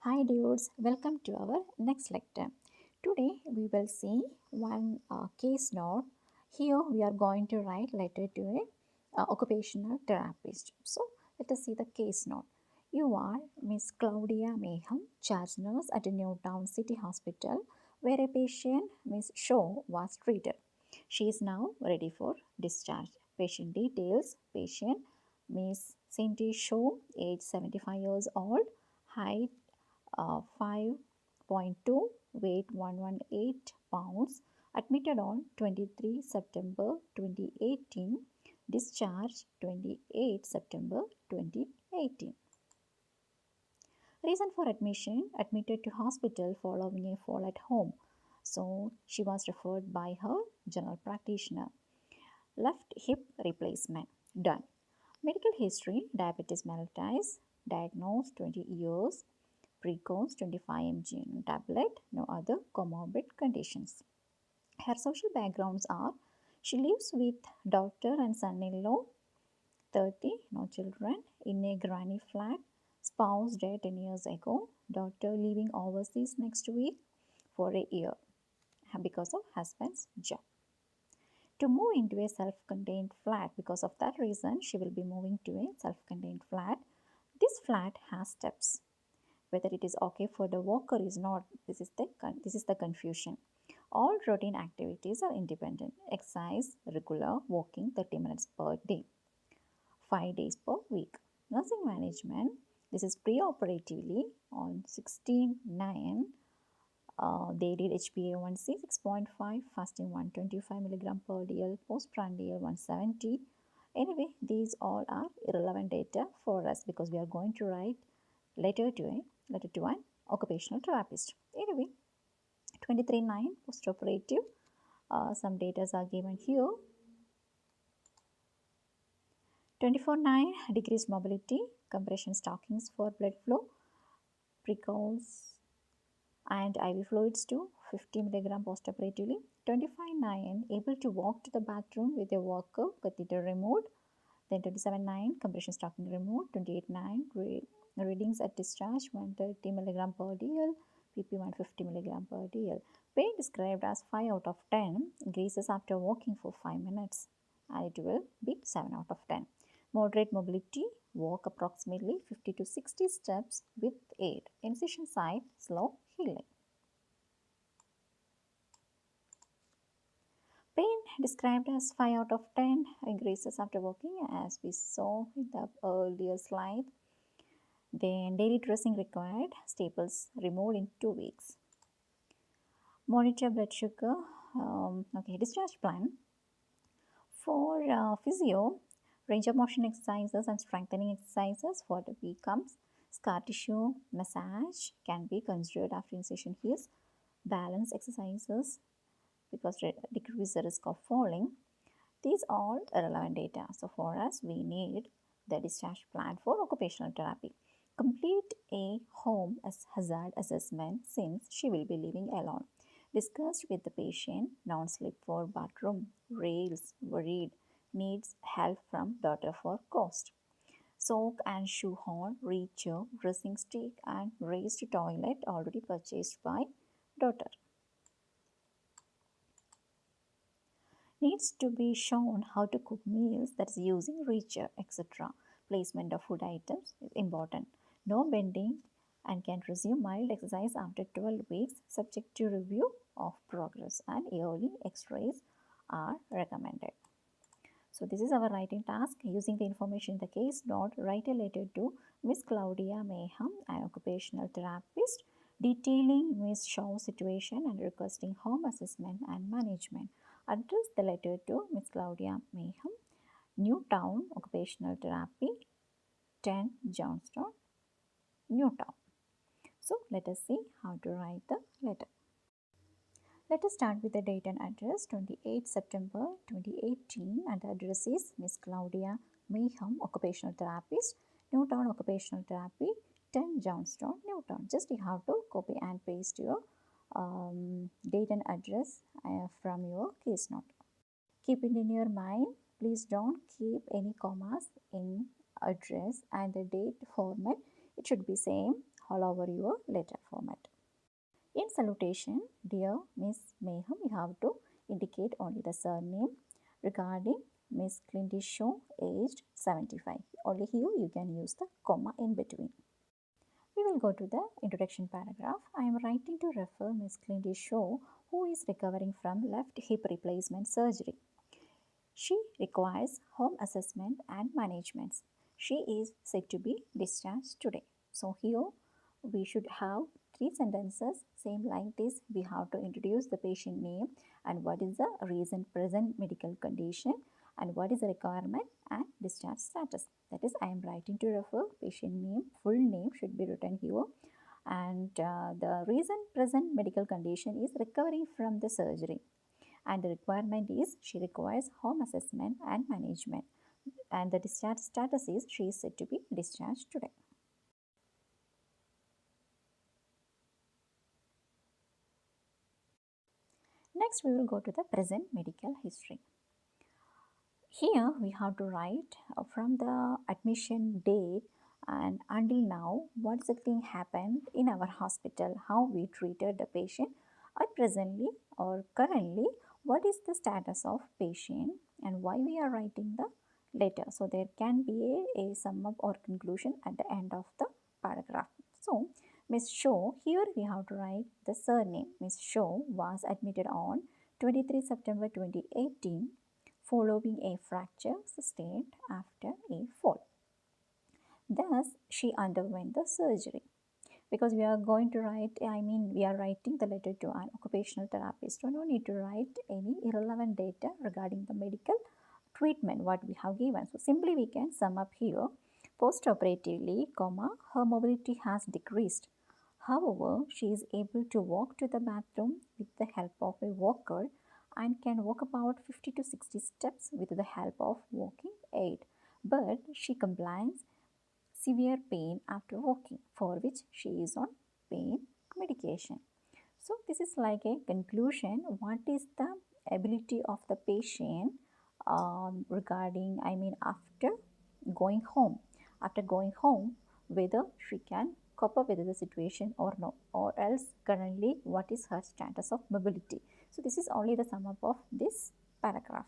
Hi dudes, welcome to our next lecture. Today we will see one case note. Here we are going to write letter to a occupational therapist. So let us see the case note. You are Miss Claudia Mayhem, charge nurse at Newtown City Hospital, where a patient, Miss Shaw, was treated. She is now ready for discharge. Patient details: patient Miss Cindy Shaw, age 75 years old, height 5.2, weight 118 pounds, admitted on 23 September 2018, discharged 28 September 2018. Reason for admission: admitted to hospital following a fall at home. So she was referred by her general practitioner. Left hip replacement done. Medical history: diabetes mellitus, diagnosed 20 years, pre-course 25 mg tablet, no other comorbid conditions. Her social backgrounds are: she lives with daughter and son-in-law, 30, no children, in a granny flat, spouse dead 10 years ago, daughter living overseas next week for a year because of husband's job. To move into a self-contained flat, because of that reason she will be moving to a self-contained flat. This flat has steps. Whether it is okay for the walker is not, this is the confusion. All routine activities are independent. Exercise regular, walking 30 minutes per day, 5 days per week. Nursing management: this is pre-operatively on 16/9. They did HbA1c 6.5, fasting 125 milligram per dl, postprandial 170. Anyway, these all are irrelevant data for us because we are going to write letter to an occupational therapist. Anyway, 23/9 postoperative. Some data are given here. 24/9 decreased mobility, compression stockings for blood flow, precoce and IV fluids to 50 milligram postoperatively. 25/9 able to walk to the bathroom with a walker, catheter removed. Then 27/9 compression stocking removed. 28/9 readings at discharge 130 milligram per dl, PP 150 milligram per dl. Pain described as 5 out of 10, increases after walking for 5 minutes, and it will be 7 out of 10. Moderate mobility, walk approximately 50 to 60 steps with aid. Incision site, slow healing. Pain described as 5 out of 10, increases after walking as we saw in the earlier slide. Then daily dressing required, staples removed in 2 weeks. Monitor blood sugar. Discharge plan. For physio, range of motion exercises and strengthening exercises for the week comes. Scar tissue massage can be considered after incision heals. Balance exercises because decrease the risk of falling. These are relevant data. So for us, we need the discharge plan for occupational therapy. Complete a home as hazard assessment since she will be living alone. Discussed with the patient, non-slip for bathroom, rails, worried, needs help from daughter for cost. Soak and shoe horn, reacher, dressing stick and raised toilet already purchased by daughter. Needs to be shown how to cook meals, that is using reacher, etc. Placement of food items is important. No bending and can resume mild exercise after 12 weeks subject to review of progress, and yearly x-rays are recommended. So this is our writing task. Using the information in the case note, write a letter to Miss Claudia Mayhem, an occupational therapist, detailing Miss Shaw's situation and requesting home assessment and management. Address the letter to Miss Claudia Mayhem, Newtown, Occupational Therapy, 10 Johnstone, Newtown. So let us see how to write the letter. Let us start with the date and address, 28 September 2018, and the address is Miss Claudia Mayhem, Occupational Therapist, Newtown Occupational Therapy, 10 Johnstone, Newtown. Just you have to copy and paste your date and address from your case note. Keep it in your mind. Please don't keep any commas in address and the date format. It should be same. all over your letter format. In salutation, dear Miss Mayhem, you have to indicate only the surname. Regarding Miss Clinty Shaw, aged 75. Only here you can use the comma in between. We will go to the introduction paragraph. I am writing to refer Miss Clinty Shaw, who is recovering from left hip replacement surgery. She requires home assessment and management. She is said to be discharged today. So here we should have three sentences same like this. We have to introduce the patient name and what is the recent present medical condition and what is the requirement and discharge status. That is, I am writing to refer. Patient name, full name should be written here, and the recent present medical condition is recovering from the surgery, and the requirement is she requires home assessment and management, and the discharge status is she is said to be discharged today. Next, we will go to the present medical history. Here we have to write from the admission date and until now what exactly happened in our hospital, how we treated the patient, or presently or currently what is the status of patient and why we are writing the letter. So there can be a sum up or conclusion at the end of the paragraph. So Miss Shaw, here we have to write the surname. Miss Shaw was admitted on 23 September 2018 following a fracture sustained after a fall. Thus, she underwent the surgery. Because we are going to write, we are writing the letter to an occupational therapist. So, no need to write any irrelevant data regarding the medical treatment what we have given. So, simply we can sum up here. Post-operatively, her mobility has decreased. However, she is able to walk to the bathroom with the help of a walker and can walk about 50 to 60 steps with the help of walking aid. But she complains severe pain after walking, for which she is on pain medication. So this is like a conclusion. What is the ability of the patient regarding, after going home? After going home, whether she can cope up with the situation or no, or else currently what is her status of mobility. So this is only the sum up of this paragraph.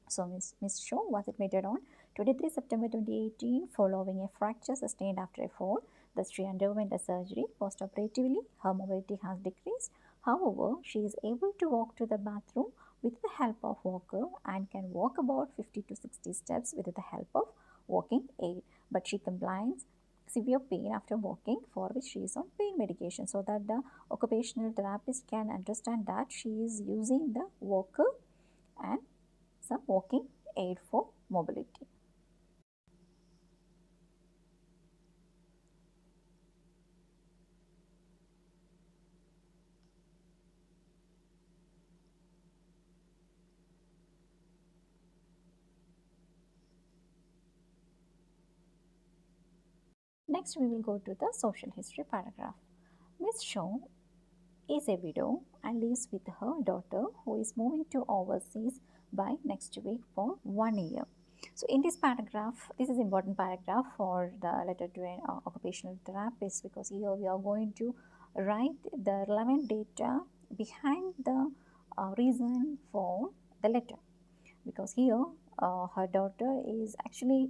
So Miss Shaw was admitted on 23 September 2018 following a fracture sustained after a fall. Thus she underwent a surgery. Post-operatively, her mobility has decreased. However, she is able to walk to the bathroom with the help of walker and can walk about 50 to 60 steps with the help of walking aid. But she complains severe pain after walking, for which she is on pain medication, so that the occupational therapist can understand that she is using the walker and some walking aid for mobility. Next, we will go to the social history paragraph. Miss Shaw is a widow and lives with her daughter, who is moving to overseas by next week for 1 year. So in this paragraph, this is important paragraph for the letter to an occupational therapist, because here we are going to write the relevant data behind the reason for the letter. Because here her daughter is actually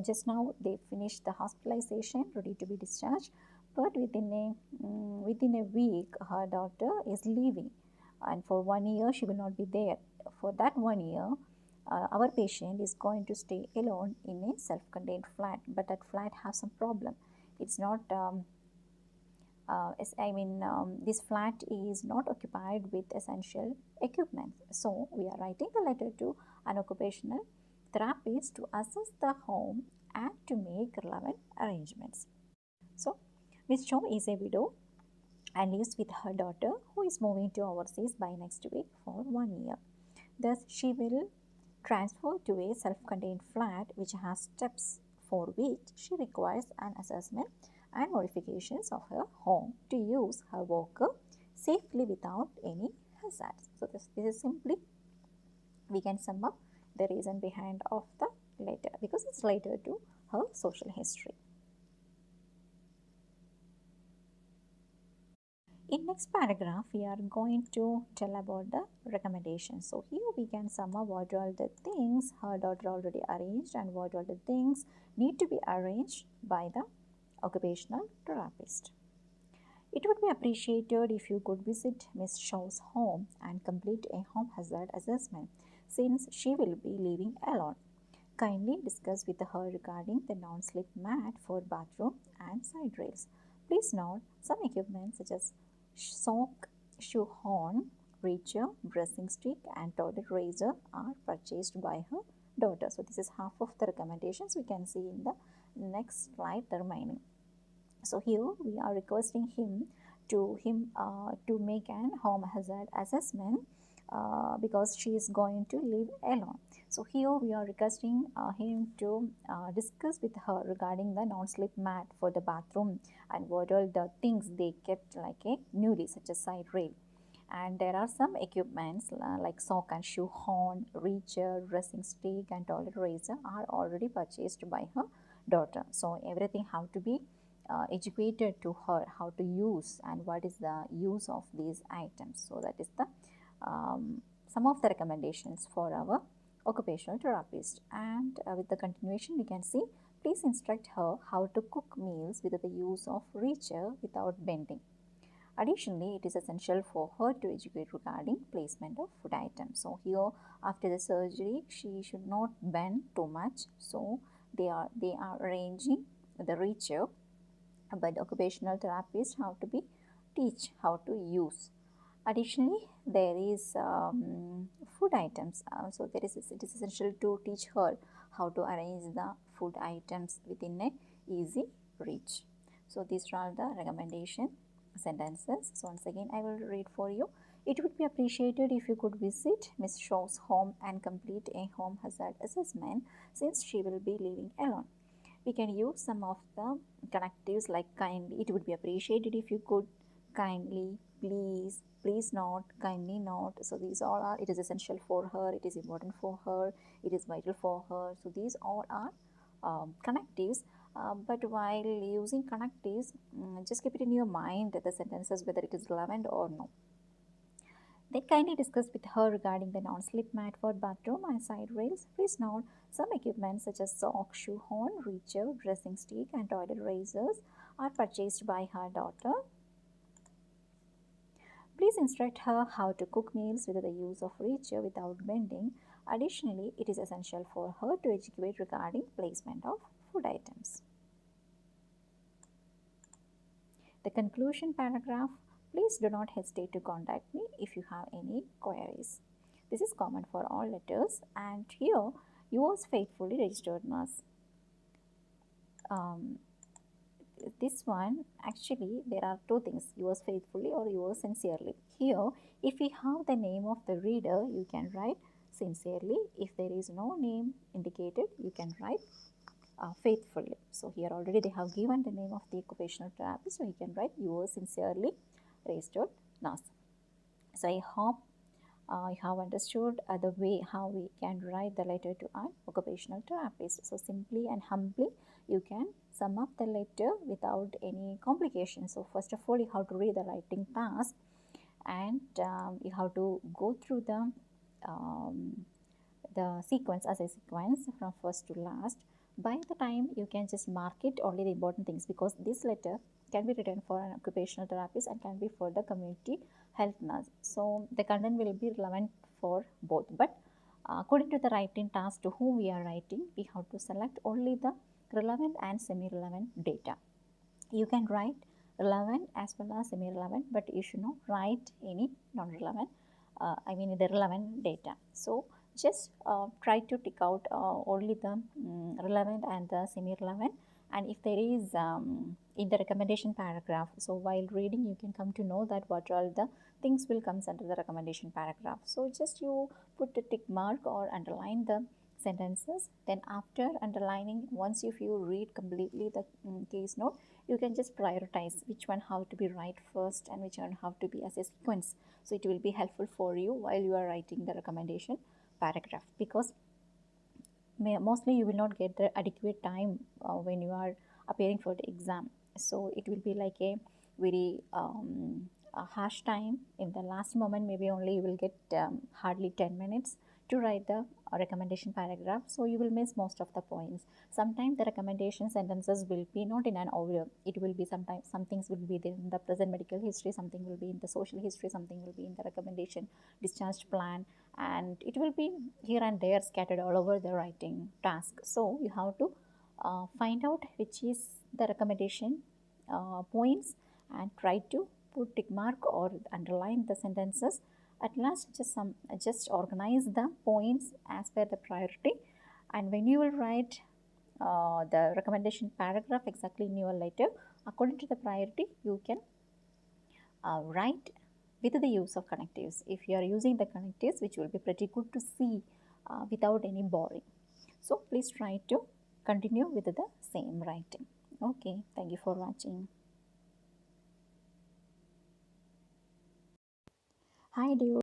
just now they finished the hospitalization, ready to be discharged, but within a week her daughter is leaving, and for 1 year she will not be there. For that 1 year, our patient is going to stay alone in a self-contained flat, but that flat has some problem. It's not this flat is not occupied with essential equipment. So we are writing the letter to an occupational therapist to assess the home and to make relevant arrangements. So Ms. Cho is a widow and lives with her daughter, who is moving to overseas by next week for 1 year. Thus she will transfer to a self-contained flat which has steps, for which she requires an assessment and modifications of her home to use her walker safely without any hazards. So this is simply, we can sum up the reason behind of the letter, because it's related to her social history. In next paragraph, we are going to tell about the recommendations. So here we can sum up what all the things her daughter already arranged and what all the things need to be arranged by the occupational therapist. It would be appreciated if you could visit Miss Shaw's home and complete a home hazard assessment since she will be living alone. Kindly discuss with her regarding the non-slip mat for bathroom and side rails. Please note some equipment such as sock, shoe horn, reacher, dressing stick and toilet razor are purchased by her daughter. So this is half of the recommendations. We can see in the next slide the remaining. So here we are requesting to make an home hazard assessment because she is going to live alone. So here we are requesting him to discuss with her regarding the non-slip mat for the bathroom and what all the things they kept like a newly, such as side rail. And there are some equipments like sock and shoe horn, reacher, dressing stick and toilet razor are already purchased by her daughter. So everything have to be educated to her how to use and what is the use of these items. So that is the some of the recommendations for our occupational therapist. And with the continuation we can see, please instruct her how to cook meals with the use of reacher without bending. Additionally, it is essential for her to educate regarding placement of food items. So here after the surgery she should not bend too much, so they are arranging the reacher, but occupational therapists have to be teach how to use. Additionally, there is food items. So it is essential to teach her how to arrange the food items within a easy reach. So these are the recommendation sentences. So once again, I will read for you. It would be appreciated if you could visit Miss Shaw's home and complete a home hazard assessment since she will be living alone. We can use some of the connectives like kindly. It would be appreciated if you could, kindly, please, please not, kindly not. So these all are, it is essential for her, it is important for her, it is vital for her. So these all are connectives. But while using connectives, just keep it in your mind the sentences whether it is relevant or no. Then kindly discuss with her regarding the non-slip mat for bathroom and side rails. Please note some equipment such as sock, shoe horn, reacher, dressing stick and toilet razors are purchased by her daughter. Please instruct her how to cook meals with the use of reacher without bending. Additionally, it is essential for her to educate regarding placement of food items. The conclusion paragraph, please do not hesitate to contact me if you have any queries. This is common for all letters, and here yours faithfully, registered nurse. This one, actually there are two things, yours faithfully or yours sincerely. Here if we have the name of the reader, you can write sincerely. If there is no name indicated, you can write faithfully. So here already they have given the name of the occupational therapist, so he can write yours sincerely, registered nurse. So I hope you have understood the way how we can write the letter to an occupational therapist. So simply and humbly you can sum up the letter without any complications. So first of all, you have to read the writing task, and you have to go through the sequence as a sequence from first to last. By the time you can just mark it only the important things, because this letter can be written for an occupational therapist and can be for the community health nurse. So the content will be relevant for both, but according to the writing task to whom we are writing, we have to select only the relevant and semi-relevant data. You can write relevant as well as semi-relevant, but you should not write any non-relevant, the relevant data. So just try to tick out only the relevant and the semi-relevant. And if there is in the recommendation paragraph, so while reading you can come to know that what all the things will comes under the recommendation paragraph. So just you put the tick mark or underline the sentences. Then after underlining, once if you read completely the case note, you can just prioritize which one have to be right first and which one have to be as a sequence. So it will be helpful for you while you are writing the recommendation paragraph, because mostly you will not get the adequate time when you are appearing for the exam. So it will be like a very harsh time in the last moment. Maybe only you will get hardly 10 minutes to write the recommendation paragraph, so you will miss most of the points. Sometimes the recommendation sentences will be not in an order. It will be sometimes some things will be there in the present medical history, something will be in the social history, something will be in the recommendation discharge plan, and it will be here and there scattered all over the writing task. So you have to find out which is the recommendation points and try to put tick mark or underline the sentences. At last, just organize the points as per the priority, and when you will write the recommendation paragraph exactly in your letter according to the priority, you can write with the use of connectives. If you are using the connectives, which will be pretty good to see without any boring. So please try to continue with the same writing. Okay, thank you for watching. Hi, dear.